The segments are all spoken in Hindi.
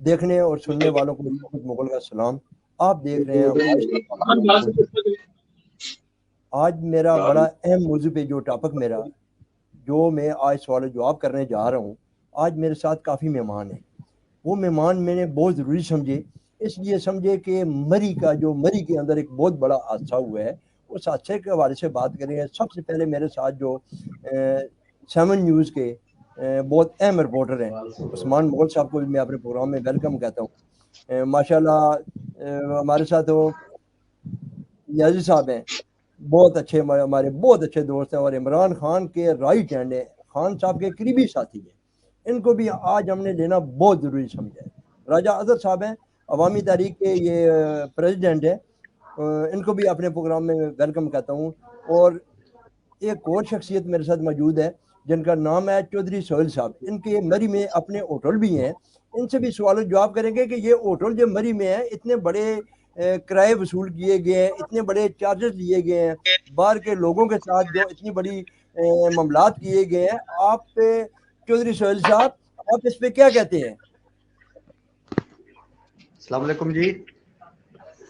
देखने और सुनने वालों को मुगल का सलाम। आप देख रहे हैं आज मेरा बड़ा अहम मौजू पे जो टॉपिक मेरा जो मैं आज सवाल जवाब करने जा रहा हूँ। आज मेरे साथ काफ़ी मेहमान हैं। वो मेहमान मैंने बहुत ज़रूरी समझे, इसलिए समझे कि मरी के अंदर एक बहुत बड़ा हादसा हुआ है। उस हादसे के हवाले से बात करेंगे। सबसे पहले मेरे साथ जो 7 न्यूज़ के बहुत अहम रिपोर्टर हैं उस्मान मुगल साहब को भी मैं अपने प्रोग्राम में वेलकम कहता हूँ। माशाल्लाह हमारे साथ वो नियाज़ी साहब हैं, बहुत अच्छे हमारे बहुत अच्छे दोस्त हैं और इमरान खान के राइट हैंड है, खान साहब के करीबी साथी हैं। इनको भी आज हमने लेना बहुत ज़रूरी समझा है। राजा अजहर साहब हैं, अवामी तारीख के ये प्रेसिडेंट है। इनको भी अपने प्रोग्राम में वेलकम कहता हूँ। और एक और शख्सियत मेरे साथ मौजूद है जिनका नाम है चौधरी सोहेल साहब। इनके मरी में अपने होटल भी हैं। इनसे भी सवाल जवाब करेंगे कि ये होटल जो मरी में है, इतने बड़े किराए वसूल किए गए हैं, इतने बड़े चार्जेस लिए गए हैं, बाहर के लोगों के साथ जो इतनी बड़ी मामलात किए गए हैं। आप चौधरी सोहेल साहब, आप इस पे क्या कहते हैं? अस्सलाम वालेकुम जी।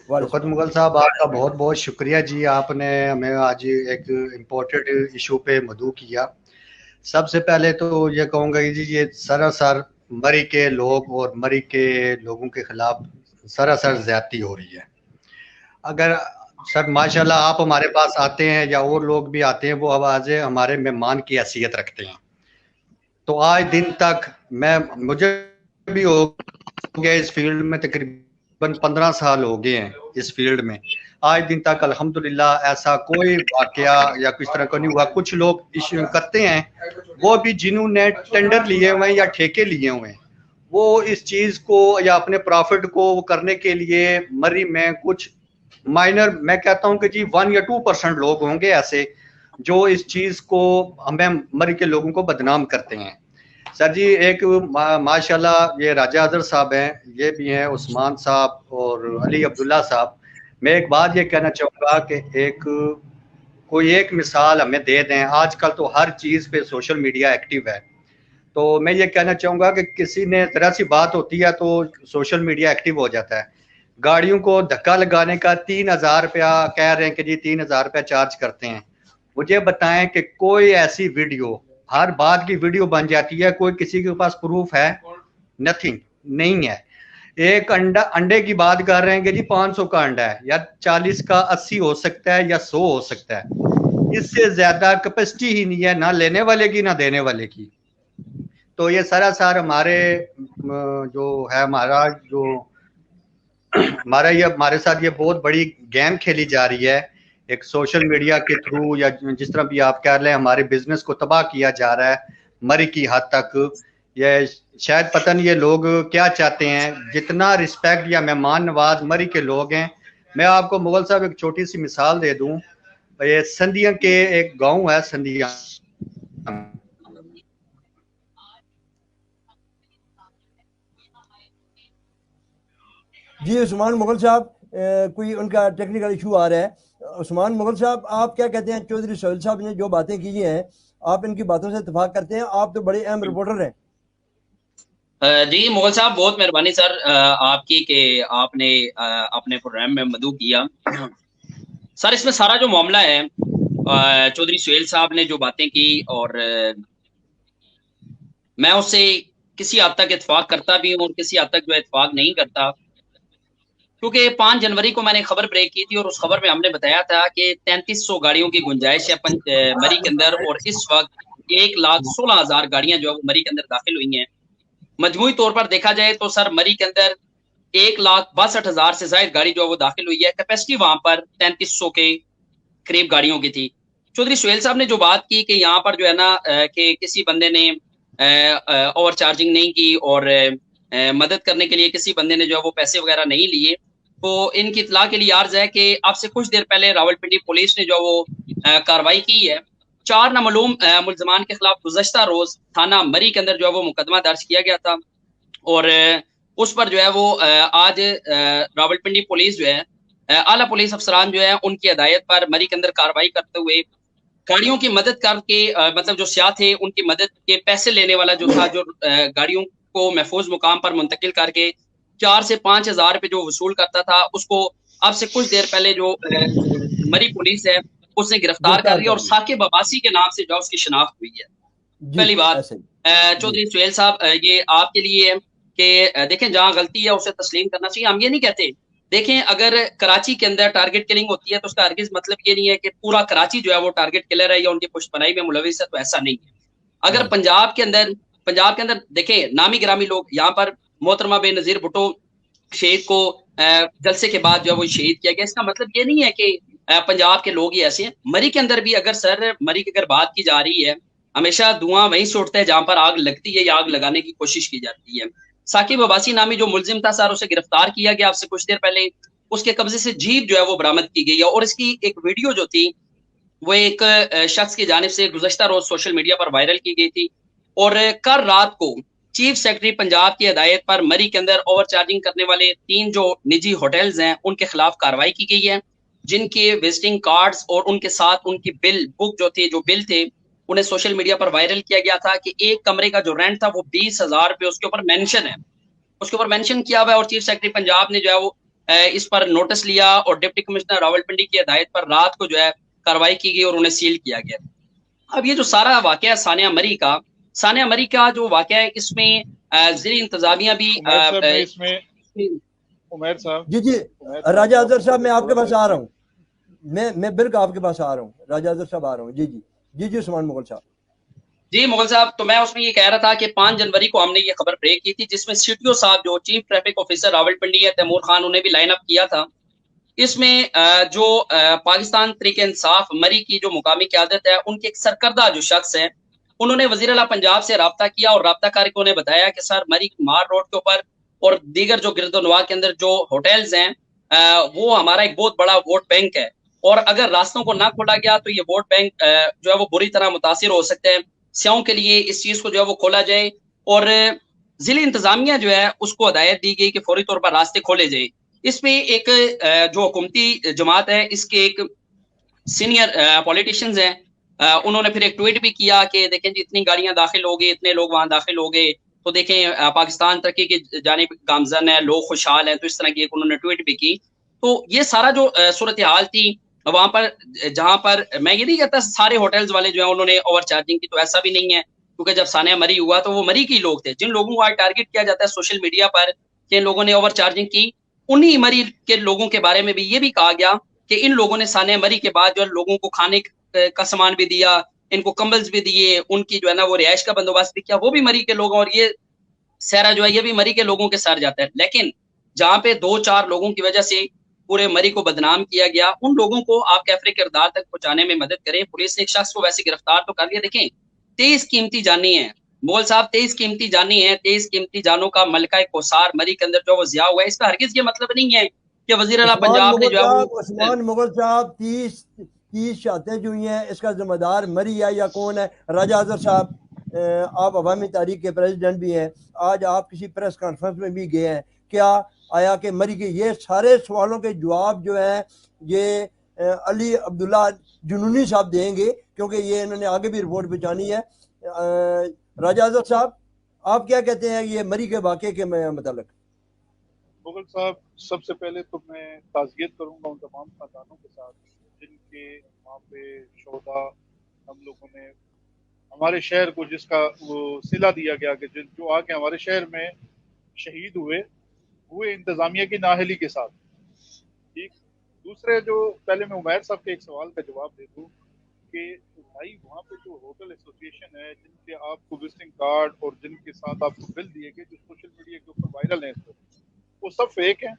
शौकत मुगल साहब, आपका बहुत बहुत शुक्रिया जी, आपने हमें आज एक इम्पोर्टेंट इशू पे मदऊ किया। सबसे पहले तो ये कहूँगा जी, ये सरासर मरी के लोग और मरी के लोगों के खिलाफ सरासर ज्यादती हो रही है। अगर सर माशाल्लाह आप हमारे पास आते हैं या और लोग भी आते हैं, वो आवाज़ हमारे मेहमान की हैसियत रखते हैं। तो आज दिन तक मुझे भी हो गया इस फील्ड में, तकरीबन 15 साल हो गए हैं इस फील्ड में। आज दिन तक अल्हम्दुलिल्लाह ऐसा कोई वाकया या किस तरह का नहीं हुआ। कुछ लोग इश्यू करते हैं, वो भी जिन्होंने टेंडर लिए हुए हैं या ठेके लिए हुए हैं, वो इस चीज को या अपने प्रॉफिट को करने के लिए मरी में कुछ माइनर, मैं कहता हूं कि जी 1 या 2% लोग होंगे ऐसे जो इस चीज को हमें मरी के लोगों को बदनाम करते हैं। सर जी एक माशाल्लाह ये राजा अजहर साहब हैं, ये भी हैं उस्मान साहब और अली अब्दुल्ला साहब। मैं एक बात ये कहना चाहूँगा कि कोई एक मिसाल हमें दे दें। आजकल तो हर चीज़ पे सोशल मीडिया एक्टिव है, तो मैं ये कहना चाहूँगा कि किसी ने तरह सी बात होती है तो सोशल मीडिया एक्टिव हो जाता है। गाड़ियों को धक्का लगाने का 3000 रुपया कह रहे हैं कि जी 3000 रुपया चार्ज करते हैं। मुझे बताएं कि कोई ऐसी वीडियो, हर बात की वीडियो बन जाती है, कोई किसी के पास प्रूफ है? नथिंग, नहीं है। एक अंडे की बात कर रहे हैं कि जी 500 का अंडा है या 40 का 80 हो सकता है या 100 हो सकता है। इससे ज्यादा कैपेसिटी ही नहीं है, ना लेने वाले की ना देने वाले की। तो ये सरासर हमारे जो है हमारे साथ ये बहुत बड़ी गेम खेली जा रही है, एक सोशल मीडिया के थ्रू या जिस तरह भी आप कह रहे हैं, हमारे बिजनेस को तबाह किया जा रहा है मरी की हद तक। ये शायद पता नहीं ये लोग क्या चाहते हैं। जितना रिस्पेक्ट या मेहमान नवाज मरी के लोग हैं, मैं आपको मुगल साहब एक छोटी सी मिसाल दे दूं। ये संधिया के एक गांव है संधिया, जी उस्मान मुगल साहब, कोई उनका टेक्निकल इशू आ रहा है। उस्मान मुगल साहब, आप क्या कहते हैं? चौधरी सोहेल साहब ने जो बातें की हैं, आप इनकी बातों से इत्तेफाक करते हैं? आप तो बड़े अहम रिपोर्टर हैं। जी मुगल साहब, बहुत मेहरबानी सर आपकी कि आपने अपने प्रोग्राम में मदऊ किया। सर इसमें सारा जो मामला है, चौधरी सोहेल साहब ने जो बातें की और मैं उससे किसी हद तक इत्तेफाक करता भी हूँ और किसी हद तक जो इत्तेफाक नहीं करता, क्योंकि 5 जनवरी को मैंने खबर ब्रेक की थी और उस खबर में हमने बताया था कि 3300 गाड़ियों की गुंजाइश है मरी के अंदर, और इस वक्त 1,16,000 गाड़ियां जो है वो मरी के अंदर दाखिल हुई हैं। मजमूई तौर पर देखा जाए तो सर मरी के अंदर 1,62,000 से ज्यादा गाड़ी जो है वो दाखिल हुई है। कैपेसिटी वहां पर 3300 के करीब गाड़ियों की थी। चौधरी सोहेल साहब ने जो बात की कि यहाँ पर जो है ना कि किसी बंदे ने ओवर चार्जिंग नहीं की और मदद करने के लिए किसी बंदे ने जो है वो पैसे वगैरह नहीं लिए, तो इनकी इतला के लिए अर्ज है कि अब से कुछ देर पहले रावलपिंडी पुलिस ने जो वो कार्रवाई की है। 4 नामालूम मुल्जमान के खिलाफ गुज़श्ता रोज थाना मरी के अंदर जो है वो मुकदमा दर्ज किया गया था और उस पर जो है वो आज रावलपिंडी पुलिस जो है आला पुलिस अफसरान जो है उनकी हदायत पर मरी के अंदर कार्रवाई करते हुए गाड़ियों की मदद करके मतलब जो स्याह थे उनकी मदद के पैसे लेने वाला जो था, जो गाड़ियों को महफूज मुकाम पर मुंतकिल करके 4 से 5 हज़ार रुपए जो वसूल करता था, उसको अब से कुछ देर पहले जो मरी पुलिस है उसने गिरफ्तार कर लिया और साकिब अब्बासी के नाम से जो उसकी शिनाख्त हुई है। पहली बात चौधरी सुहेल साहब, ये आपके लिए है कि देखें जहां गलती है उसे तस्लीम करना चाहिए। हम ये नहीं कहते, देखें अगर कराची के अंदर टारगेट किलिंग होती है तो उसका हरगिज मतलब ये नहीं है कि पूरा कराची जो है वो टारगेट किलर है या उनकी पुष्पनाई में मुलविस है, तो ऐसा नहीं है। अगर पंजाब के अंदर देखें नामी गिरामी लोग, यहाँ पर मोहतरमा बेनजीर भुट्टो शहीद को जलसे के बाद जो है वो शहीद किया गया, इसका मतलब ये नहीं है कि पंजाब के लोग ही ऐसे हैं। मरी के अंदर भी अगर मरी की अगर बात की जा रही है, हमेशा धुआं वहीं से उठता है जहां पर आग लगती है या आग लगाने की कोशिश की जाती है। साकिब अब्बासी नामी जो मुलजिम था सर, उसे गिरफ्तार किया गया आपसे कुछ देर पहले, उसके कब्जे से जीप जो है वो बरामद की गई है और इसकी एक वीडियो जो थी वो एक शख्स की जानिब से गुज़श्ता रोज सोशल मीडिया पर वायरल की गई थी। और कल रात को चीफ सेक्रेटरी पंजाब की हिदायत पर मरी के अंदर ओवरचार्जिंग करने वाले 3 जो निजी होटल्स हैं उनके खिलाफ कार्रवाई की गई है, जिनके विजिटिंग कार्ड्स और उनके साथ उनकी बिल बुक जो थी, जो बिल थे, उन्हें सोशल मीडिया पर वायरल किया गया था कि एक कमरे का जो रेंट था वो 20,000 रुपये उसके ऊपर मेंशन है, उसके ऊपर मेंशन किया हुआ है। और चीफ सेक्रेटरी पंजाब ने जो है वो इस पर नोटिस लिया और डिप्टी कमिश्नर रावलपिंडी की हिदायत पर रात को जो है कार्रवाई की गई और उन्हें सील किया गया। अब ये जो सारा वाकया सानिया मरी का जो वाकया है, इसमें ज़िली इंतजामिया भी उमैर साहब जी राजा अजहर साहब, मैं आपके पास आ रहा हूँ, मैं बिल्कुल आपके पास आ रहा हूँ, राजा अजहर साहब आ रहा हूँ। जी उस्मान मुगल साहब। जी मुगल साहब, तो मैं उसमें ये कह रहा था कि 5 जनवरी को हमने ये खबर ब्रेक की थी, जिसमें सीटीओ साहब जो चीफ ट्रैफिक ऑफिसर रावलपिंडी है तैमूर खान, उन्हें भी लाइन अप किया था। इसमें जो पाकिस्तान तरीके इंसाफ मरी की जो मुकामी क़यादत है, उनके एक सरकर्दा जो शख्स है, उन्होंने वजीर आला पंजाब से राब्ता किया और राब्ता करके उन्हें बताया कि सर मरी मार रोड के ऊपर और दीगर जो गिरदोनवा के अंदर जो होटल्स हैं वो हमारा एक बहुत बड़ा वोट बैंक है और अगर रास्तों को ना खोला गया तो ये वोट बैंक जो है वो बुरी तरह मुतासिर हो सकते हैं। स्याओं के लिए इस चीज को जो है वो खोला जाए और जिले इंतजामिया जो है उसको हदायत दी गई कि फौरी तौर पर रास्ते खोले जाए। इसमें एक जो हुकूमती जमात है, इसके एक सीनियर पॉलिटिशियंस हैं, उन्होंने फिर एक ट्वीट भी किया कि देखें जी इतनी गाड़ियां दाखिल हो गई, इतने लोग वहां दाखिल हो गए, तो देखें पाकिस्तान तरक्की की जानिब गामजन है, लोग खुशहाल हैं। तो इस तरह की एक उन्होंने ट्वीट भी की। तो ये सारा जो सूरत हाल थी वहां पर, जहां पर मैं ये नहीं कहता सारे होटल्स वाले जो है उन्होंने ओवर चार्जिंग की, तो ऐसा भी नहीं है, क्योंकि जब सानिया मरी हुआ तो वो मरी के लोग थे। जिन लोगों को आज टारगेट किया जाता है सोशल मीडिया पर जिन लोगों ने ओवर चार्जिंग की, उन्हीं मरी के लोगों के बारे में भी ये भी कहा गया कि इन लोगों ने सानिया मरी के बाद जो है लोगों को खाने का सामान भी दिया, इनको कंबल्स भी दिए, उनकी जो है ना वो रिहाइश का बंदोबस्त भी किया, वो भी मरी के लोग, और ये सहरा जो है ये भी मरी के लोगों के सर जाता है। लेकिन जहां पे 2-4 लोगों की वजह से पूरे मरी को बदनाम किया गया, उन लोगों को आप कैफरे किरदार तक पहुंचाने में मदद करें। पुलिस ने एक शख्स को वैसे गिरफ्तार तो कर लिया। देखें 23 कीमती जानी है मोल साहब, 23 कीमती जानी है, 23 कीमती जानों का मलका कोसार मरी के अंदर जो वो जिया हुआ है। इसका हरगिज ये मतलब नहीं है कि वजीर आला पंजाब ने जो है उस्मान मुगल साहब 30 शहादतें जो हुई हैं, इसका जिम्मेदार मरी है या कौन है? राजा अजहर साहब, आप अवामी तारीख के प्रेसिडेंट भी हैं, आज आप किसी प्रेस कॉन्फ्रेंस में भी गए हैं, क्या आया कि मरी के ये सारे सवालों के जवाब जो है ये अली अब्दुल्ला जुनूनी साहब देंगे, क्योंकि ये इन्होंने आगे भी रिपोर्ट पहुंचानी है। राजा अजहर साहब, आप क्या कहते हैं ये मरी के वाक़े के मतलब? मुगल साहब, सबसे पहले तो मैं ताज़ियत करूंगा उन तमाम खानदानों के साथ जिनके वहाँ पे शोहदा हम लोगों ने हमारे शहर को, जिसका वो सिला दिया गया कि जो आके हमारे शहर में शहीद हुए इंतजामिया की नाअहली के साथ। ठीक, दूसरे जो पहले मैं उमैर साहब के एक सवाल का जवाब दे दूँ कि भाई वहाँ पे जो होटल एसोसिएशन है, जिनके आपको विजिटिंग कार्ड और जिनके साथ आपको बिल दिए गए, जो सोशल मीडिया के ऊपर वायरल है, वो सब फेक हैं।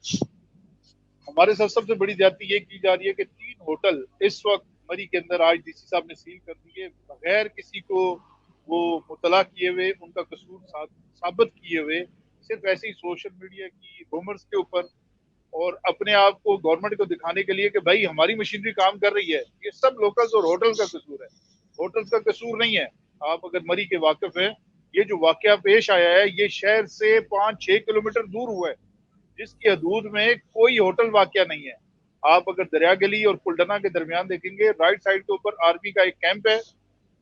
हमारे साथ सबसे बड़ी ज्यादती ये की जा रही है कि 3 होटल इस वक्त मरी के अंदर आज डीसी साहब ने सील कर दिए, बगैर किसी को वो मुतला किए हुए, उनका कसूर साबित किए हुए, सिर्फ ऐसे ही सोशल मीडिया की रूमर्स के ऊपर और अपने आप को गवर्नमेंट को दिखाने के लिए कि भाई हमारी मशीनरी काम कर रही है। ये सब लोकल्स और होटल का कसूर है, होटल्स का कसूर नहीं है। आप अगर मरी के वाकिफ हैं, ये जो वाकया पेश आया है ये शहर से 5-6 किलोमीटर दूर हुआ है, जिसकी हदूद में कोई होटल वाकया नहीं है। आप अगर दरिया गली और कुल्डना के दरमियान देखेंगे, राइट साइड के ऊपर आर्मी का एक कैंप है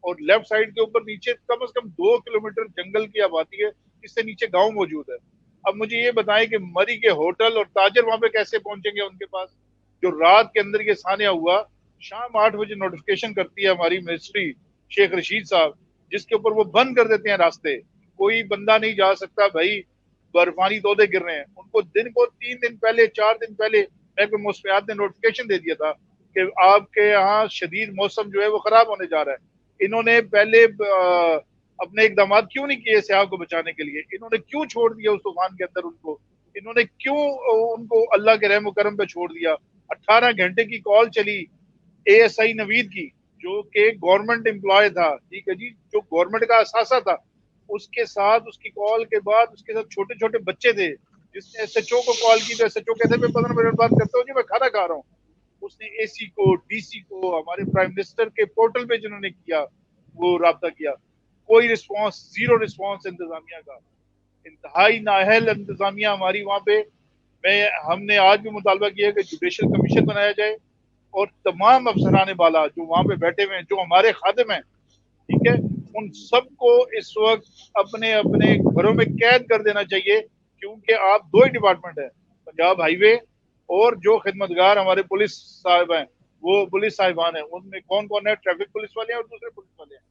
और लेफ्ट साइड के ऊपर नीचे कम से कम 2 किलोमीटर जंगल की आबादी है, इससे नीचे गांव मौजूद है। अब मुझे ये बताएं कि मरी के होटल और ताजर वहां पे कैसे पहुंचेंगे उनके पास? जो रात के अंदर ये सानिया हुआ, शाम 8 बजे नोटिफिकेशन करती है हमारी मिनिस्ट्री, शेख रशीद साहब, जिसके ऊपर वो बंद कर देते हैं रास्ते, कोई बंदा नहीं जा सकता भाई, बर्फानी तोदे गिर रहे हैं। उनको दिन को 3 दिन पहले 4 दिन पहले महकमे मौसमियात ने नोटिफिकेशन दे दिया था कि आपके यहाँ शदीद मौसम जो है वो खराब होने जा रहा है। इन्होंने पहले अपने इकदाम क्यों नहीं किए सियाह को बचाने के लिए? इन्होंने क्यों छोड़ दिया उस तूफान के अंदर उनको? इन्होंने क्यों उनको अल्लाह के रहम करम पे छोड़ दिया? 18 घंटे की कॉल चली ASI नवीद की, जो कि गवर्नमेंट एम्प्लॉय था, ठीक है जी, जो गवर्नमेंट का असासा था, उसके साथ उसकी कॉल के बाद उसके साथ छोटे छोटे बच्चे थे, जिसने SHO को कॉल की तो SHO कहते मैं 15 मिनट बाद करता हूँ जी, मैं खाना खा रहा हूँ। उसने AC को, DC को, हमारे प्राइम मिनिस्टर के पोर्टल पे जिन्होंने किया वो राब्ता किया, कोई रिस्पॉन्स, जीरो रिस्पॉन्स इंतजामिया का, इंतहाई नाअहल इंतजामिया हमारी वहां पे। हमने आज भी मुतालबा किया कि जुडिशल कमीशन बनाया जाए और तमाम अफसरान बाला जो वहां पे बैठे हुए हैं, जो हमारे खादिम हैं, ठीक है, उन सबको इस वक्त अपने अपने घरों में कैद कर देना चाहिए, क्योंकि आप 2 ही डिपार्टमेंट है, पंजाब हाईवे और जो खिदमतगार हमारे पुलिस साहब हैं, वो पुलिस साहिबान हैं, उनमें कौन कौन है? ट्रैफिक पुलिस वाले हैं और दूसरे पुलिस वाले हैं।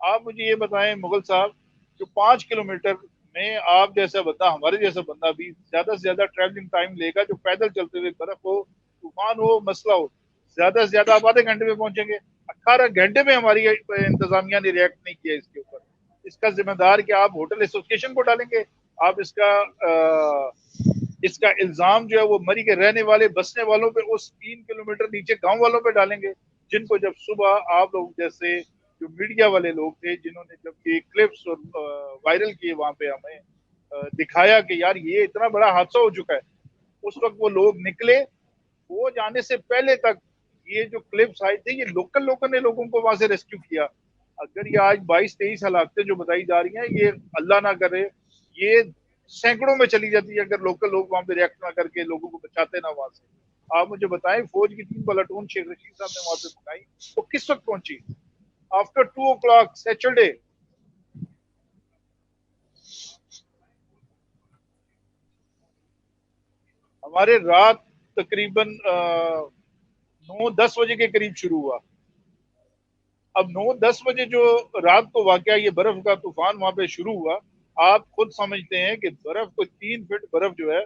आप मुझे ये बताएं मुगल साहब, जो 5 किलोमीटर में आप जैसा बंदा, हमारे जैसा बंदा भी ज्यादा से ज्यादा ट्रैवलिंग टाइम लेगा, जो पैदल चलते हुए, बर्फ हो, तूफान हो, मसला हो, ज्यादा से ज्यादा आप आधे घंटे में पहुंचेंगे। 18 घंटे में हमारी इंतजामिया ने रिएक्ट नहीं किया इसके ऊपर। इसका जिम्मेदार क्या आप होटल एसोसिएशन को डालेंगे? आप इसका इल्जाम जो है वो मरी के रहने वाले, बसने वालों पे, उस 3 किलोमीटर नीचे गांव वालों पे डालेंगे, जिनको जब सुबह आप लोग जैसे जो मीडिया वाले लोग थे, जिन्होंने जब ये क्लिप्स और वायरल किए, वहां पे हमें दिखाया कि यार ये इतना बड़ा हादसा हो चुका है, उस वक्त वो लोग निकले। वो जाने से पहले तक ये जो क्लिप्स आए थे, ये लोकल लोगों ने लोगों को वहां से रेस्क्यू किया। अगर ये आज 22-23 हलाकतें जो बताई जा रही हैं, ये अल्लाह ना करे ये सैकड़ों में चली जाती है, अगर लोकल लोग वहां पे रिएक्ट ना करके लोगों को बचाते ना वहां से। आप मुझे बताएं, फौज की 3 प्लाटून शेख रशीद साहब ने वहां पे मंगाई, वो किस वक्त पहुंची? After 2 o'clock Saturday. हमारे रात तकरीबन 9-10 बजे के करीब शुरू हुआ। अब 9-10 बजे जो रात को वाकया ये बर्फ का तूफान वहां पे शुरू हुआ, आप खुद समझते हैं कि बर्फ को 3 फीट बर्फ जो है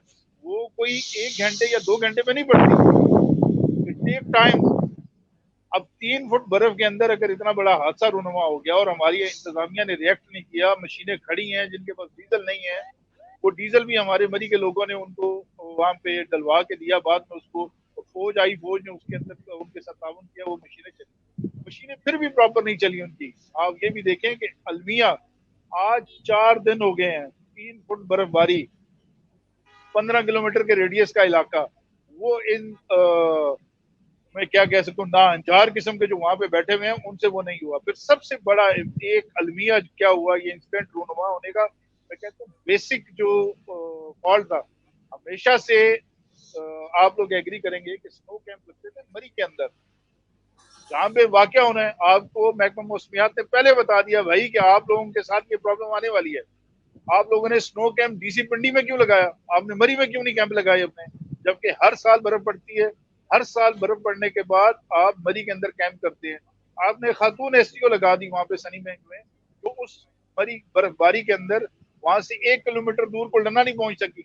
वो कोई 1 घंटे या 2 घंटे में नहीं पड़ती, इट टेक टाइम। अब 3 फुट बर्फ के अंदर अगर इतना बड़ा हादसा रूनुमा हो गया और हमारी इंतजामिया ने रिएक्ट नहीं किया, मशीनें खड़ी हैं जिनके पास डीजल नहीं है, वो डीजल भी हमारे मरी के लोगों ने उनको वहां पे डलवा के दिया, बाद में उसको फौज आई, फौज ने उसके अंदर उनके साथ ताउन किया, वो मशीनें चली, मशीनें फिर भी प्रॉपर नहीं चली उनकी। आप ये भी देखें कि अलमिया आज 4 दिन हो गए हैं, 3 फुट बर्फबारी, 15 किलोमीटर के रेडियस का इलाका, वो इन मैं क्या कह सकता हूँ, ना अंजार किस्म के जो वहां पे बैठे हुए हैं उनसे वो नहीं हुआ। फिर सबसे बड़ा एक अलमिया क्या हुआ, ये इंसिडेंट रूनुमा होने का, मैं कहता हूँ बेसिक जो फॉल्ट था, हमेशा से आप लोग एग्री करेंगे कि स्नो कैंप लगते थे मरी के अंदर, जहाँ पे वाकया होना है, आपको महकमा मौसमियात ने पहले बता दिया भाई कि आप लोगों के साथ ये प्रॉब्लम आने वाली है। आप लोगों ने स्नो कैंप DC पिंडी में क्यों लगाया? आपने मरी में क्यों नहीं कैंप लगाए अपने? जबकि हर साल बर्फ पड़ती है, हर साल बर्फ पड़ने के बाद आप मरी के अंदर कैंप करते हैं। आपने खातून STO लगा दी वहां पे सनी बैंक में, तो उस मरी बर्फबारी के अंदर वहां से 1 किलोमीटर दूर कुल्डना नहीं पहुंच सकी।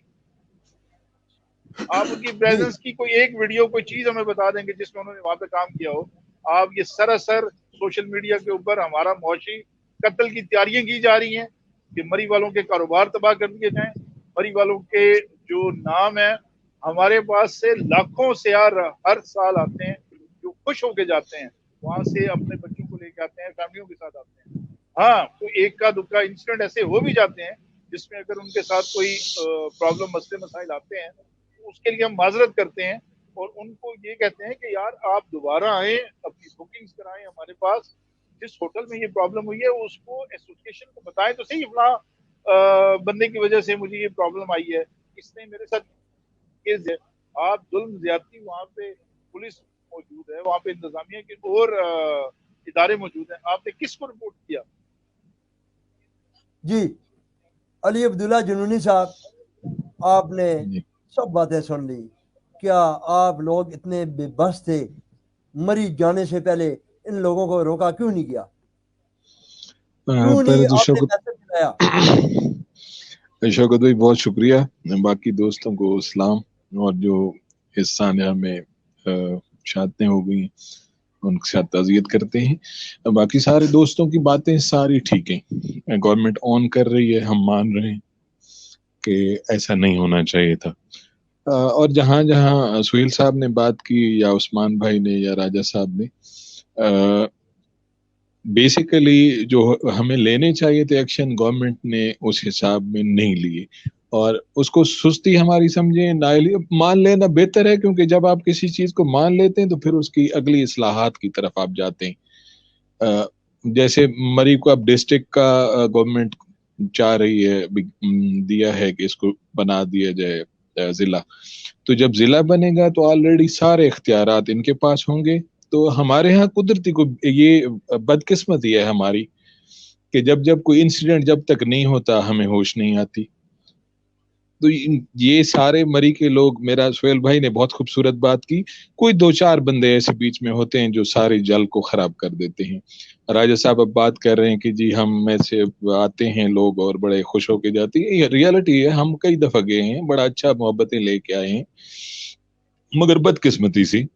आप उनकी प्रेजेंस की कोई एक वीडियो, कोई चीज हमें बता देंगे जिसमें उन्होंने वहां पे काम किया हो? आप ये सरासर सोशल मीडिया के ऊपर हमारा मुआशी कत्ल की तैयारियां की जा रही हैं कि मरी वालों के कारोबार तबाह कर दिए जाएं, मरी वालों के जो नाम है, हमारे पास से लाखों सियार हर साल आते हैं जो खुश होके जाते हैं, वहां से अपने बच्चों को लेके आते हैं, फैमिलियों के साथ आते हैं। हाँ, तो एक का दुक्का इंसिडेंट ऐसे हो भी जाते हैं जिसमें अगर उनके साथ कोई प्रॉब्लम, मसले मसाइल आते हैं, तो उसके लिए हम माजरत करते हैं और उनको ये कहते हैं कि यार आप दोबारा आए, अपनी बुकिंग्स कराएं हमारे पास, जिस होटल में ये प्रॉब्लम हुई है उसको एसोसिएशन को बताएं तो सही, फला बंदे की वजह से मुझे ये प्रॉब्लम आई है, इसने मेरे साथ केस है। आप जुल्म ज्यादती वहां पे पुलिस मौजूद है, वहाँ पे इंतजामिया के और इदारे मौजूद हैं, आपने किसको रिपोर्ट किया? जी अली अब्दुल्ला जुनूनी साहब, आपने सब बातें सुन ली। क्या आप लोग इतने बेबस थे? मरीज जाने से पहले इन लोगों को रोका क्यों नहीं किया? क्यों नहीं आपने मैसेज दिलाया? शौकत भाई बहुत शुक्रिया। बाकी दोस्तों को सलाम, और जो इस सानिया में शादतें हो गई उनके साथ ताज़ियत करते हैं। बाकी सारे दोस्तों की बातें सारी ठीक हैं, गवर्नमेंट ऑन कर रही है, हम मान रहे हैं कि ऐसा नहीं होना चाहिए था। और जहाँ जहाँ सुहेल साहब ने बात की या उस्मान भाई ने या राजा साहब ने, बेसिकली जो हमें लेने चाहिए थे एक्शन, गवर्नमेंट ने उस हिसाब में नहीं लिए, और उसको सुस्ती हमारी समझे नाइली मान लेना बेहतर है, क्योंकि जब आप किसी चीज को मान लेते हैं तो फिर उसकी अगली इस्लाहात की तरफ आप जाते हैं। जैसे मरी को अब डिस्ट्रिक्ट का गवर्नमेंट चाह रही है, दिया है कि इसको बना दिया जाए जिला, तो जब जिला बनेगा तो ऑलरेडी सारे इख्तियारात इनके पास होंगे। तो हमारे यहाँ कुदरती को ये बदकिस्मती है हमारी कि जब जब कोई इंसिडेंट जब तक नहीं होता हमें होश नहीं आती। तो ये सारे मरी के लोग, मेरा सुहेल भाई ने बहुत खूबसूरत बात की, कोई दो चार बंदे ऐसे बीच में होते हैं जो सारे जल को खराब कर देते हैं। राजा साहब अब बात कर रहे हैं कि जी हम में से आते हैं लोग और बड़े खुश होके जाते हैं, ये रियलिटी है। हम कई दफा गए हैं, बड़ा अच्छा मोहब्बतें लेके आए हैं, मगर बदकिस्मती सी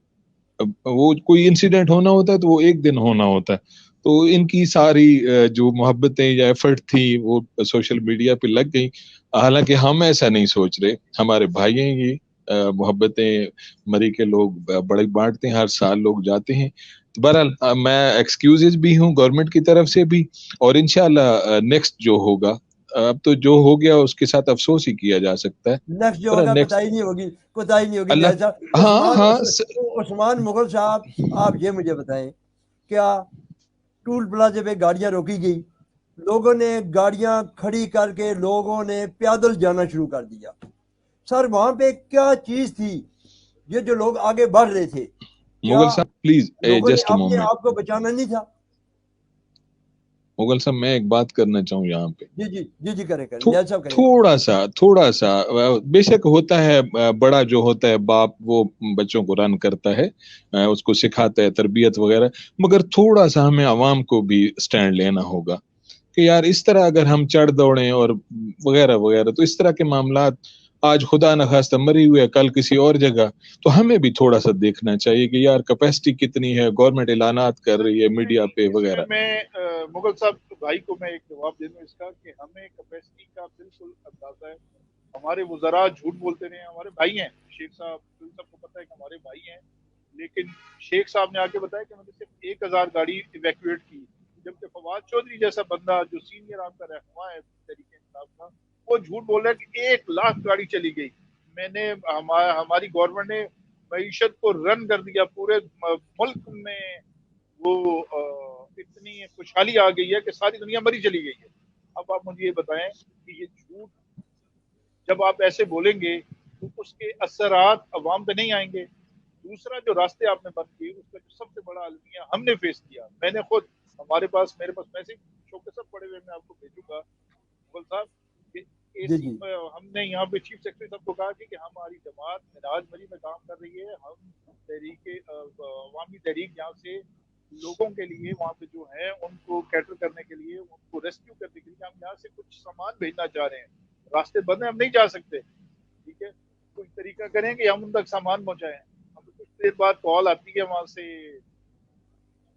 वो कोई इंसिडेंट होना होता है तो वो एक दिन होना होता है। तो इनकी सारी जो मोहब्बतें या एफर्ट थी वो सोशल मीडिया पे लग गई। हालांकि हम ऐसा नहीं सोच रहे, हमारे भाई हैं ये, मोहब्बतें मरी के लोग बड़े बांटते हैं, हर साल लोग जाते हैं। तो बहरहाल मैं एक्सक्यूजेज भी हूँ गवर्नमेंट की तरफ से भी, और इंशाल्लाह नेक्स्ट जो होगा, अब तो जो हो गया उसके साथ अफसोस ही किया जा सकता है। नेक्स्ट जो होगा कोताही नहीं होगी, कोताही नहीं होगी। अल्लाह, जैसा हाँ उस्मान मुगल साहब, आप ये मुझे बताएं, क्या टूल प्लाजे पे गाड़ियां रोकी गई, लोगों ने गाड़ियां खड़ी करके लोगों ने पैदल जाना शुरू कर दिया? सर वहां पे क्या चीज थी ये जो लोग आगे बढ़ रहे थे? मुगल साहब प्लीज लोगों ने जस्ट अपने मोमेंट, आप को बचाना नहीं था? मुगल साहब मैं एक बात करना चाहूँ यहाँ पे। जी जी जी जी, करें जैसा करें। थोड़ा सा बेशक होता है, बड़ा जो होता है बाप वो बच्चों को रन करता है, उसको सिखाता है तरबियत वगैरह, मगर थोड़ा सा हमें आवाम को भी स्टैंड लेना होगा कि यार इस तरह अगर हम चढ़ दौड़े और वगैरह वगैरह, तो इस तरह के मामला आज खुदा न खास्ता मरी हुई है, कल किसी और जगह, तो हमें भी थोड़ा सा देखना चाहिए कि यार कैपेसिटी कितनी है, गवर्नमेंट ऐलानात कर रही है मीडिया पे वगैरह। मैं मुगल साहब भाई को मैं एक जवाब दे दूं इसका कि हमें कैपेसिटी का बिल्कुल अंदाजा है। हमारे वज़रा झूठ बोलते रहे, हमारे भाई हैं शेख साहब, सबको पता है कि हमारे भाई हैं, लेकिन शेख साहब ने आके बताया कि मैंने सिर्फ 1000 गाड़ी इवैक्यूएट की, जबकि फवाद चौधरी जैसा बंदा जो सीनियर आपका रहनुमा है तरीके इंसाफ का, वो झूठ बोल रहा है कि 1 लाख गाड़ी चली गई। मैंने हमारी गवर्नमेंट ने मईशत को रन कर दिया, पूरे मुल्क में वो इतनी खुशहाली आ गई है कि सारी दुनिया मरी चली गई है। अब आप मुझे ये बताएं कि ये झूठ जब आप ऐसे बोलेंगे तो उसके असरात अवाम पे नहीं आएंगे। दूसरा जो रास्ते आपने बंद किए उसका जो सबसे बड़ा अलमिया हमने फेस किया, मैंने खुद, मेरे पास मैसेज शौकत सब पड़े हुए, मैं आपको भेजूंगा मुगल साहब, हमने यहाँ पे चीफ सेक्रेटरी साहब को कहा कि हमारी जमात मिराज मरी में काम कर रही है, हम अवामी तहरीक यहाँ से लोगों के लिए वहाँ पे जो है उनको कैटर करने के लिए, उनको रेस्क्यू करने के लिए हम यहाँ से कुछ सामान भेजना चाह रहे हैं। रास्ते बंद है, हम नहीं जा सकते, ठीक है, कोई तरीका करें कि हम उन तक सामान पहुंचाएं। हमें कुछ देर बाद कॉल आती है वहां से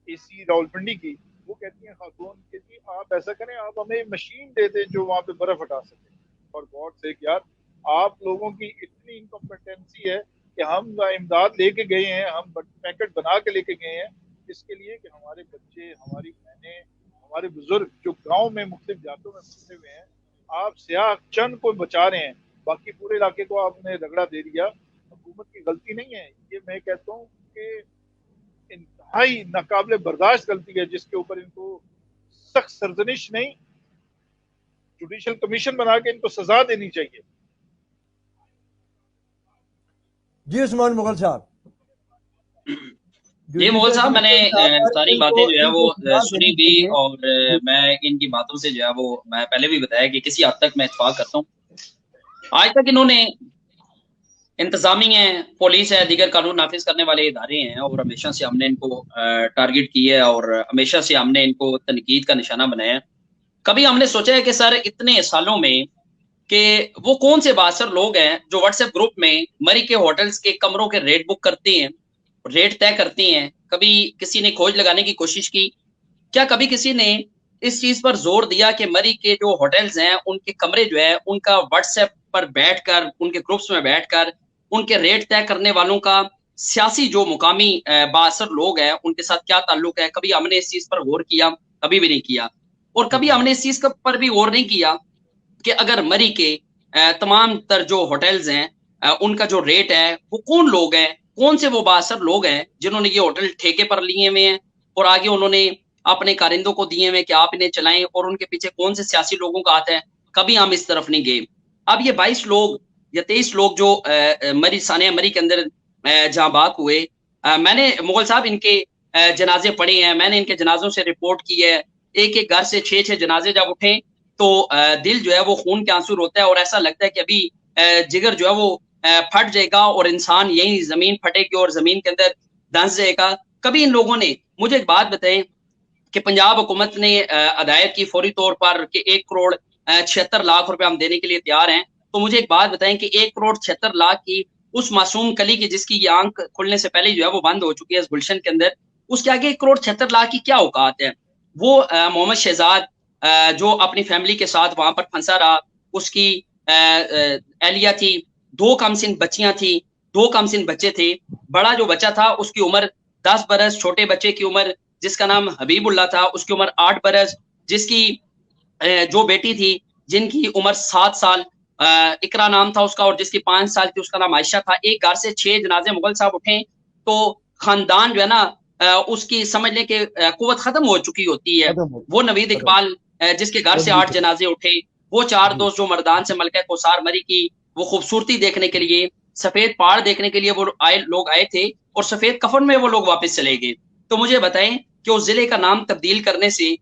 एसी रावलपिंडी की, वो कहती है खातून कि जी आप ऐसा करें, आप हमें मशीन दे दें जो वहां पे बर्फ हटा सके। और गॉड से यार, आप लोगों की इतनी इनकम्पिटेंसी है कि हम इमदाद लेके गए हैं, हम पैकेट बना के लेके गए हैं इसके लिए कि हमारे बच्चे, हमारी बहनें, हमारे बुजुर्ग जो गांव में मुख्तलिफ जातों में फंसे हुए हैं, आप सियाह चंद को बचा रहे हैं, बाकी पूरे इलाके को आपने रगड़ा दे दिया। हुकूमत की गलती नहीं है ये, मैं कहता हूँ कि इंतहाई नाकाबिले बर्दाश्त गलती है, जिसके ऊपर इनको सख्त सरजनिश नहीं, जुडिशल कमीशन बना के इनको सजा देनी चाहिए। जी उस्मान मुगल साहब। ये मोहल साहब, मैंने सारी बातें जो है वो सुनी भी, और मैं इनकी बातों से जो है वो मैं पहले भी बताया कि किसी हद तक मैं इत्तेफाक करता हूँ। आज तक इन्होंने इंतजामिया है, पुलिस है, दीगर कानून नाफिज करने वाले इदारे हैं, और हमेशा से हमने इनको टारगेट किया है और हमेशा से हमने इनको तनकीद का निशाना बनाया है। कभी हमने सोचा है कि सर इतने सालों में कि वो कौन से बासर लोग हैं जो व्हाट्सएप ग्रुप में मरी के होटल्स के कमरों के रेट बुक करते हैं, रेट तय करती हैं? कभी किसी ने खोज लगाने की कोशिश की? क्या कभी किसी ने इस चीज पर जोर दिया कि मरी के जो होटल्स हैं उनके कमरे जो है उनका व्हाट्सएप पर बैठकर, उनके ग्रुप्स में बैठकर उनके रेट तय करने वालों का सियासी जो मुकामी बासर लोग हैं उनके साथ क्या ताल्लुक है? कभी हमने इस चीज पर गौर किया? कभी भी नहीं किया। और कभी हमने इस चीज पर भी गौर नहीं किया कि अगर मरी के तमाम तर जो होटल्स हैं उनका जो रेट है वो कौन लोग हैं, कौन से वो बासर लोग हैं जिन्होंने ये होटल ठेके पर लिए हुए हैं और आगे उन्होंने अपने कारिंदों को दिए हुए कि आप इन्हें चलाएं, और उनके पीछे कौन से सियासी लोगों का हाथ है? कभी हम इस तरफ नहीं गए। अब ये 22 लोग या 23 लोग जो मरी सानिया मरी के अंदर जहां बाग हुए, मैंने मुगल साहब इनके जनाजे पढ़े हैं, मैंने इनके जनाजों से रिपोर्ट की है। एक एक घर से 6-6 जनाजे जब उठे तो दिल जो है वो खून के आंसू रोता है और ऐसा लगता है कि अभी जिगर जो है वो फट जाएगा और इंसान यही जमीन फटेगी और जमीन के अंदर धंस जाएगा। कभी इन लोगों ने मुझे एक बात बताएं कि पंजाब हुकूमत ने हदायत की फौरी तौर पर कि 1 करोड़ 76 लाख रुपए हम देने के लिए तैयार हैं, तो मुझे एक बात बताएं कि 1 करोड़ 76 लाख की उस मासूम कली की जिसकी ये आंख खुलने से पहले जो है वो बंद हो चुकी है इस गुलशन के अंदर, उसके आगे 1 करोड़ 76 लाख की क्या औकात है? वो मोहम्मद शहजाद जो अपनी फैमिली के साथ वहां पर फंसा रहा, उसकी एहलिया थी, 2 कमसिन बच्चियां थी, 2 कमसिन बच्चे थे। बड़ा जो बच्चा था उसकी उम्र 10 बरस, छोटे बच्चे की उम्र जिसका नाम हबीबुल्ला था उसकी उम्र 8 बरस, जिसकी जो बेटी थी जिनकी उम्र 7 साल इकरा नाम था उसका, और जिसकी 5 साल थी उसका नाम आयशा था। एक घर से 6 जनाजे मुगल साहब उठे तो खानदान जो है ना उसकी समझ लें कि कुव्वत खत्म हो चुकी होती है। वो नवीद इकबाल जिसके घर से 8 जनाजे उठे, वो 4 दोस्त जो मर्दान से मलका कौसार मरी की वो खूबसूरती देखने के लिए, सफेद पहाड़ देखने के लिए वो लोग आए थे और सफेद कफन में वो लोग वापस चले गए। तो मुझे बताएं कि उस जिले का नाम तब्दील करने से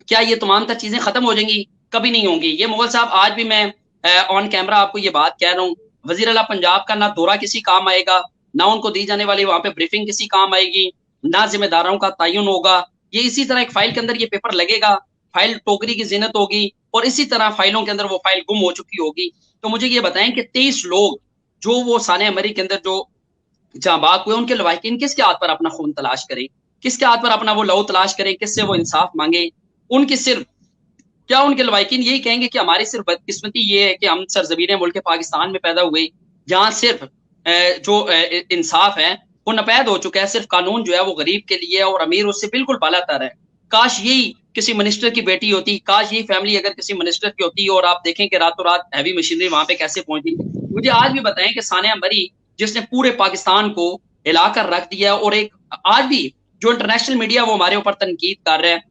क्या ये तमाम तर चीजें खत्म हो जाएंगी? कभी नहीं होंगी। ये मुगल साहब आज भी मैं ऑन कैमरा आपको ये बात कह रहा हूँ, वजीर आला पंजाब का ना दौरा किसी काम आएगा, ना उनको दी जाने वाली वहां पे ब्रीफिंग किसी काम आएगी, ना जिम्मेदारों का तयन होगा। ये इसी तरह एक फाइल के अंदर ये पेपर लगेगा, फाइल टोकरी की जिन्नत होगी और इसी तरह फाइलों के अंदर वो फाइल गुम हो चुकी होगी। तो मुझे ये बताएं कि 23 लोग जो वो सानिया मरी के अंदर जो जहां बाग हुए, उनके लवाकिन किसके हाथ पर अपना खून तलाश करें, किसके हाथ पर अपना वो लहू तलाश करें, किससे वो इंसाफ मांगे? उनकी सिर्फ क्या उनके लवाकिन यही कहेंगे कि हमारी सिर्फ बदकिस्मती ये है कि हम सरजमीन मुल्क पाकिस्तान में पैदा हुए, जहां सिर्फ जो इंसाफ है वो नपैद हो चुका है, सिर्फ कानून जो है वो गरीब के लिए है और अमीर उससे बिल्कुल बालातर है। काश यही किसी मिनिस्टर की बेटी होती, काश यही फैमिली अगर किसी मिनिस्टर की होती और आप देखें कि रातों रात हैवी मशीनरी वहां पे कैसे पहुंची। मुझे आज भी बताएं कि सानिया मरी जिसने पूरे पाकिस्तान को हिलाकर रख दिया, और एक आज भी जो इंटरनेशनल मीडिया वो हमारे ऊपर तनकीद कर रहा है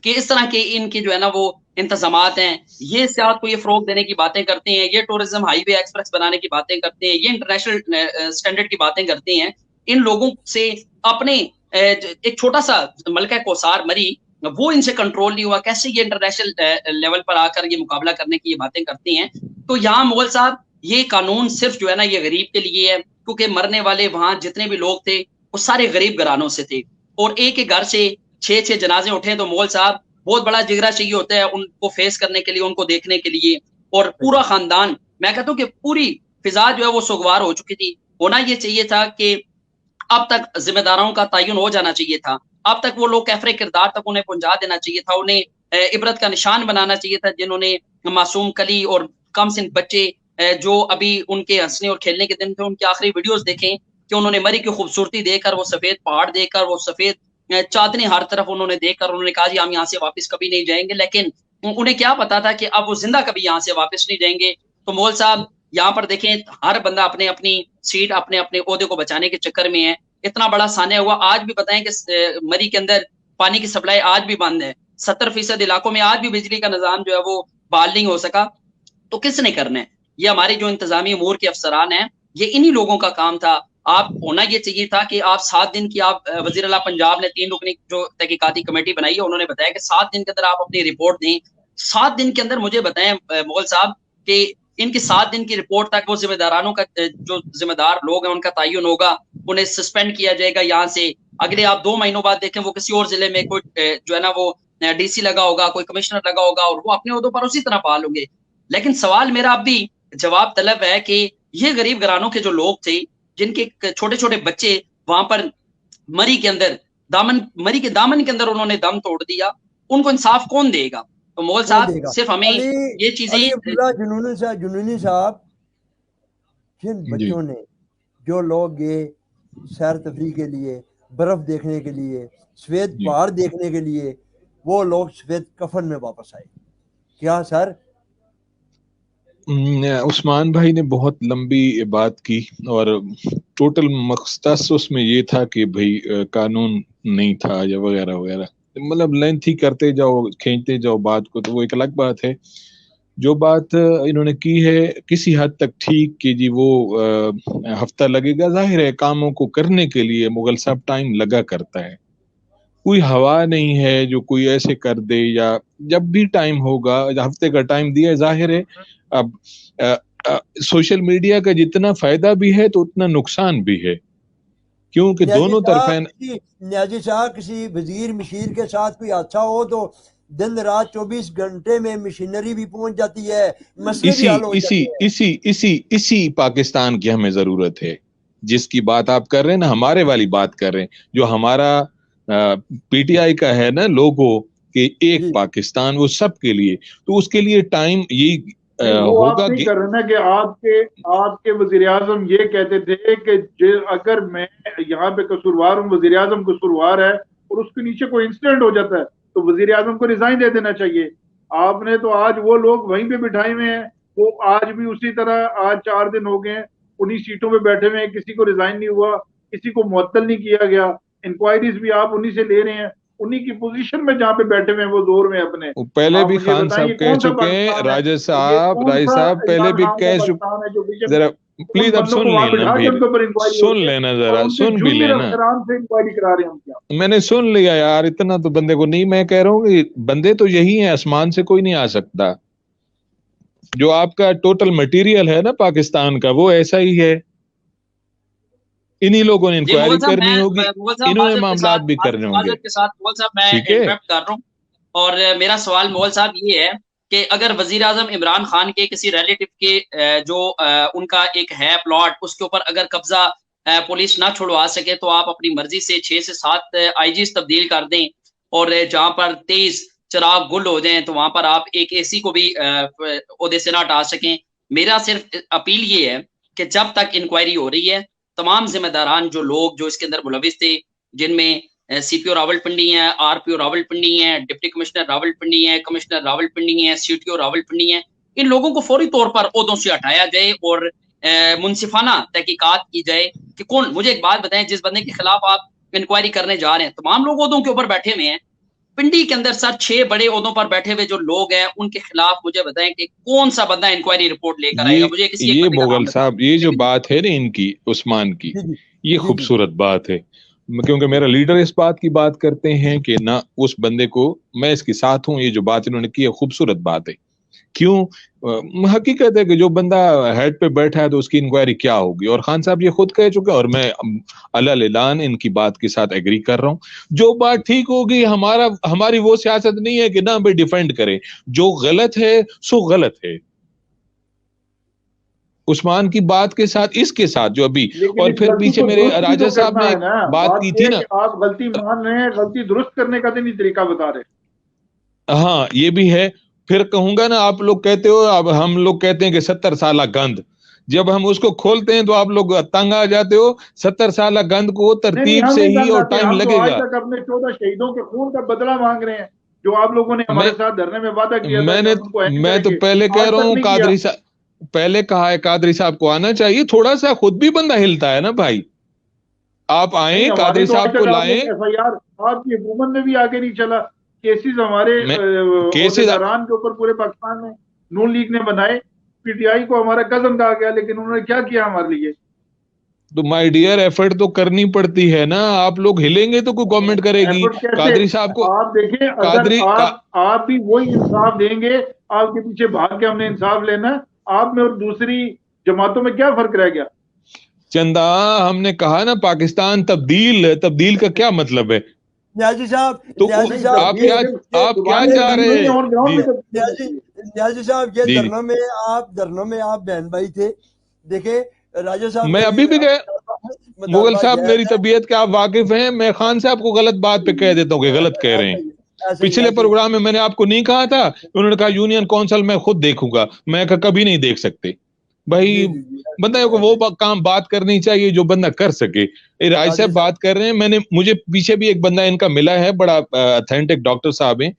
कि इस तरह के इनके जो है ना वो इंतजामात हैं, ये सियाहत को ये फरोग देने की बातें करते हैं, ये टूरिज्म हाईवे एक्सप्रेस बनाने की बातें करते हैं, ये इंटरनेशनल स्टैंडर्ड की बातें करते हैं। इन लोगों से अपने एक छोटा सा मलका कौसार मरी वो इनसे कंट्रोल नहीं हुआ, कैसे ये इंटरनेशनल लेवल पर आकर ये मुकाबला करने की ये बातें करती हैं। तो यहाँ मुगल साहब ये कानून सिर्फ जो है ना ये गरीब के लिए है, क्योंकि मरने वाले वहां जितने भी लोग थे वो सारे गरीब घरानों से थे और एक एक घर से 6-6 जनाजे उठे तो मुगल साहब बहुत बड़ा जिगरा चाहिए होता है उनको फेस करने के लिए, उनको देखने के लिए। और पूरा खानदान, मैं कहता हूँ कि पूरी फिजा जो है वो सुगवार हो चुकी थी। होना ये चाहिए था कि अब तक जिम्मेदारों का तयन हो जाना चाहिए था, अब तक वो लोग कैफरे किरदार तक उन्हें पहुंचा देना चाहिए था, उन्हें इबरत का निशान बनाना चाहिए था, जिन्होंने मासूम कली और कम सिन बच्चे जो अभी उनके हंसने और खेलने के दिन थे उनकी आखिरी वीडियोस देखें कि उन्होंने मरी की खूबसूरती देखकर, वो सफेद पहाड़ देखकर, वो सफेद चांदनी हर तरफ उन्होंने देखकर उन्होंने कहा जी हम यहाँ से वापस कभी नहीं जाएंगे। लेकिन उन्हें क्या पता था कि अब वो जिंदा कभी यहाँ से वापस नहीं जाएंगे। तो मोल साहब यहाँ पर देखें, हर बंदा अपने अपनी सीट अपने अपने ओहदे को बचाने के चक्कर में है। इतना बड़ा सानिया हुआ, आज भी बताएं कि मरी के अंदर पानी की सप्लाई आज भी बंद है, 70% इलाकों में आज भी बिजली का निजाम जो है वो बहाल नहीं हो सका। तो किसने करना है? ये हमारे जो इंतजामी अमूर के अफसरान हैं, ये इन्हीं लोगों का काम था। आप होना ये चाहिए था कि आप 7 दिन की आप वजीर आला पंजाब ने 3 रुकनी जो तहकीकाती कमेटी बनाई है, उन्होंने बताया कि 7 दिन के अंदर आप अपनी रिपोर्ट दें। 7 दिन के अंदर मुझे बताएं मुगल साहब कि इनकी 7 दिन की रिपोर्ट तक वो जिम्मेदारानों का जो जिम्मेदार लोग हैं उनका तयन होगा, उन्हें सस्पेंड किया जाएगा यहाँ से। अगले आप 2 महीनों बाद देखें वो किसी और जिले में कोई जो है ना वो डीसी लगा होगा, कोई कमिश्नर लगा होगा और वो अपने ओहदों पर उसी तरह बहाल होंगे। लेकिन सवाल मेरा अब भी जवाब तलब है कि ये गरीब घरानों के जो लोग थे, जिनके छोटे छोटे बच्चे वहां पर मरी के दामन के अंदर उन्होंने दम तोड़ दिया, उनको इंसाफ कौन देगा? तो मोल साहब सिर्फ हमें ये चीजें जुनूनी साहब, जिन बच्चों ने, जो लोग गए सैर तफरी के लिए, बर्फ देखने के लिए, सफेद पहाड़ देखने के लिए, वो लोग सफेद कफन में वापस आए क्या सर? उस्मान भाई ने बहुत लंबी बात की और टोटल मकसद उसमें ये था कि भाई कानून नहीं था या वगैरह वगैरह, मतलब लेंथी करते जाओ, खींचते जाओ बात को, तो वो एक अलग बात है। जो बात इन्होंने की है किसी हद तक ठीक कि जी वो हफ्ता लगेगा, जाहिर है कामों को करने के लिए मुगल साहब टाइम लगा करता है, कोई हवा नहीं है जो कोई ऐसे कर दे, या जब भी टाइम होगा, हफ्ते का टाइम दिया, जाहिर है। अब सोशल मीडिया का जितना फायदा भी है तो उतना नुकसान भी है, क्योंकि दोनों तरफ है। न्याजी साहब, किसी वजीर मशीर के साथ कोई हादसा हो तो दिन रात 24 घंटे में मशीनरी भी पहुंच जाती है, मसले भी हल हो जाते हैं। इसी पाकिस्तान की हमें जरूरत है, जिसकी बात आप कर रहे हैं ना, हमारे वाली बात कर रहे हैं, जो हमारा पीटीआई का है ना लोगो कि एक पाकिस्तान, वो सबके लिए, तो उसके लिए टाइम यही होगा। आप नहीं कर रहे ना कि आपके वजीर आजम ये कहते थे कि अगर मैं यहाँ पे कसूरवार हूँ, वजीर आजम कसूरवार है और उसके नीचे कोई इंसिडेंट हो जाता है तो वजीर आजम को रिजाइन दे देना चाहिए। आपने तो आज वो लोग वहीं पे बिठाए हुए हैं, वो आज भी उसी तरह, आज 4 दिन हो गए उन्हीं सीटों पे बैठे हुए हैं, किसी को रिजाइन नहीं हुआ, किसी को मुअत्तल नहीं किया गया, इंक्वायरीज भी आप उन्हीं से ले रहे हैं, उन्हीं की पोजीशन में जहाँ पे बैठे हुए हैं वो दौर में अपने। पहले भी खान साहब कह चुके हैं, राजा साहब पहले भी कह चुके, जरा प्लीज अब सुन लेना भी, सुन लेना, जरा सुन भी लेना। मैंने सुन लिया यार, इतना तो बंदे को नहीं, मैं कह रहा हूँ कि बंदे तो यही है, आसमान से कोई नहीं आ सकता। जो आपका टोटल मटेरियल है ना पाकिस्तान का, वो ऐसा ही है। इन्हीं लोगों ने इंक्वायरी करनी होगी, इन्होंने मामला भी करने होंगे। के साथ मोल साहब मैं इंटरप्ट कर रहा हूँ, और मेरा सवाल मोल साहब ये है कि अगर वजीर आजम इमरान खान के किसी रिलेटिव के जो उनका एक है प्लॉट, उसके ऊपर अगर कब्जा पुलिस ना छुड़वा सके तो आप अपनी मर्जी से 6 से 7 आईजीज तब्दील कर दें, और जहां पर 23 चिराग गुल हो जाएं तो वहां पर आप एक एसी को भी ओहदे से ना हटा सकें। मेरा सिर्फ अपील ये है कि जब तक इंक्वायरी हो रही है, तमाम जिम्मेदारान जो लोग जो इसके अंदर मुलविस थे, जिनमें सीपीओ रावलपिंडी है, आरपीओ रावलपिंडी है, डिप्टी कमिश्नर रावलपिंडी है, कमिश्नर रावलपिंडी है, सीटीओ रावलपिंडी है, इन लोगों को फौरी तौर पर ओहदों से हटाया जाए और मुनसिफाना तहकीकात की जाए कि कौन। मुझे एक बात बताएं, जिस बंदे के खिलाफ आप इंक्वायरी करने जा रहे हैं, तमाम लोग ओहदों के ऊपर बैठे हुए हैं, पिंडी के अंदर सर 6 बड़े ओहदों पर बैठे हुए जो लोग हैं, उनके खिलाफ मुझे बताएं कि कौन सा बंदा इंक्वायरी रिपोर्ट लेकर आएगा। मुझे किसी ये मुगल साहब, ये जो बात है ना इनकी, उस्मान की, ये खूबसूरत बात है, क्योंकि मेरा लीडर इस बात की बात करते हैं कि ना उस बंदे को, मैं इसके साथ हूं, ये जो बात इन्होंने की है खूबसूरत बात है। क्यों? हकीकत है कि जो बंदा हेड पे बैठा है तो उसकी इंक्वायरी क्या होगी, और खान साहब ये खुद कह चुके हैं, और मैं अल्लाह ऐलान इनकी बात के साथ एग्री कर रहा हूं। जो बात ठीक होगी, हमारी वो सियासत नहीं है कि ना भाई डिफेंड करें, जो गलत है सो गलत है। उस्मान की बात के साथ, इसके साथ जो अभी, और फिर पीछे मेरे राजा साहब ने बात की थी ना, आप गलती मान रहे हैं, गलती दुरुस्त करने का नहीं तरीका बता रहे। हाँ ये भी है। फिर कहूंगा ना, आप लोग कहते हो, अब हम लोग कहते हैं कि 70 साल गंद, जब हम उसको खोलते हैं तो आप लोग तंग आ जाते हो। 70 साल गंद को तरतीब से ही और टाइम लगेगा। आज तक अपने 14 शहीदों के खून का बदला मांग रहे हैं, जो आप लोगों ने हमारे साथ धरने में वादा किया था। मैं तो पहले कह रहा हूँ, कादरी साहब पहले कहा है, कादरी साहब को आना चाहिए, थोड़ा सा खुद भी बंदा हिलता है ना भाई। आप आए, कादरी साहब को लाएं। FIR आपकी हुकूमत में भी आगे नहीं चला, केसेस हमारे केसेदारान के ऊपर पूरे पाकिस्तान में नून लीग ने बनाए, पीटीआई को हमारा कदम कहा गया, लेकिन उन्होंने क्या किया हमारे लिए? तो माय डियर एफर्ट तो करनी पड़ती है ना, आप लोग हिलेंगे तो कोई गवर्नमेंट करेगी। कादरी साहब को आप देखें, अगर आप भी वही इंसाफ देंगे, आपके पीछे भाग के हमने इंसाफ लेना, आप में और दूसरी जमातों में क्या फर्क रह गया? चंदा, हमने कहा ना पाकिस्तान तब्दील का क्या मतलब है? न्याजी साहब, तो न्याजी साहब, आप क्या चाह रहे हैं? न्याजी साहब, ये धरनों में आप बहन भाई थे। देखे राजा साहब, मैं अभी भी गए मुगल साहब, मेरी तबीयत के आप वाकिफ हैं। मैं खान साहब को गलत बात पे कह देता हूँ कि गलत कह रहे हैं। पिछले प्रोग्राम में मैंने आपको नहीं कहा था, उन्होंने कहा यूनियन काउंसिल मैं खुद देखूंगा। मैं कभी नहीं देख सकते भाई। बंदा को वो काम बात करनी चाहिए जो बंदा कर सके। राज साहब बात कर रहे हैं, मुझे पीछे भी एक बंदा इनका मिला है, बड़ा ऑथेंटिक डॉक्टर साहब हैं।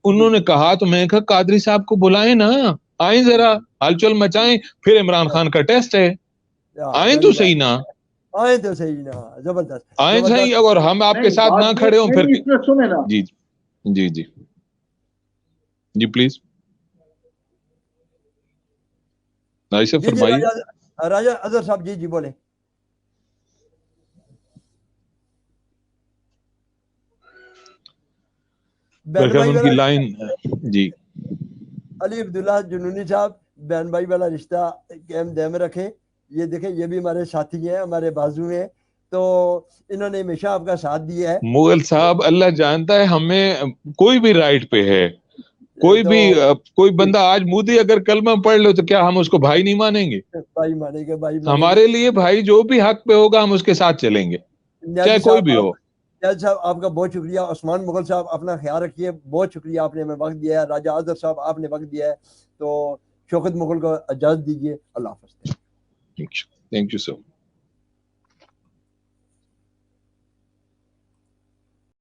उन्होंने कहा, तो मैं कहा कादरी साहब को बुलाएं ना, आए जरा हलचल मचाएं। फिर इमरान खान का टेस्ट है, आए तो सही ना, जबरदस्त आए सही। अगर हम आपके साथ ना खड़े हो फिर सुने ना। जी जी जी जी प्लीज ऐसे फरमाइए। राजा अजहर साहब, जी बोले। उनकी लाइन जी। अली अब्दुल्ला जुनूनी साहब, बहन भाई वाला रिश्ता कायम दायम रखें। ये देखें, ये भी हमारे साथी हैं, हमारे बाजू हैं, तो इन्होंने हमेशा आपका साथ दिया है। मुगल साहब, अल्लाह जानता है हमें कोई भी राइट पे है। कोई बंदा आज मोदी अगर कलमा पढ़ लो तो क्या हम उसको भाई नहीं मानेंगे? भाई मानेंगे, भाई मानेंगे। हमारे लिए भाई जो भी हक पे होगा हम उसके साथ चलेंगे, चाहे कोई भी हो। साहब, आपका बहुत शुक्रिया। उस्मान मुगल साहब, अपना ख्याल रखिए। बहुत शुक्रिया, आपने हमें वक्त दिया है। राजा अजहर साहब, आपने वक्त दिया है। तो शौकत मुगल को इजाजत दीजिए। अल्लाह हाफ़िज़। Thank you sir.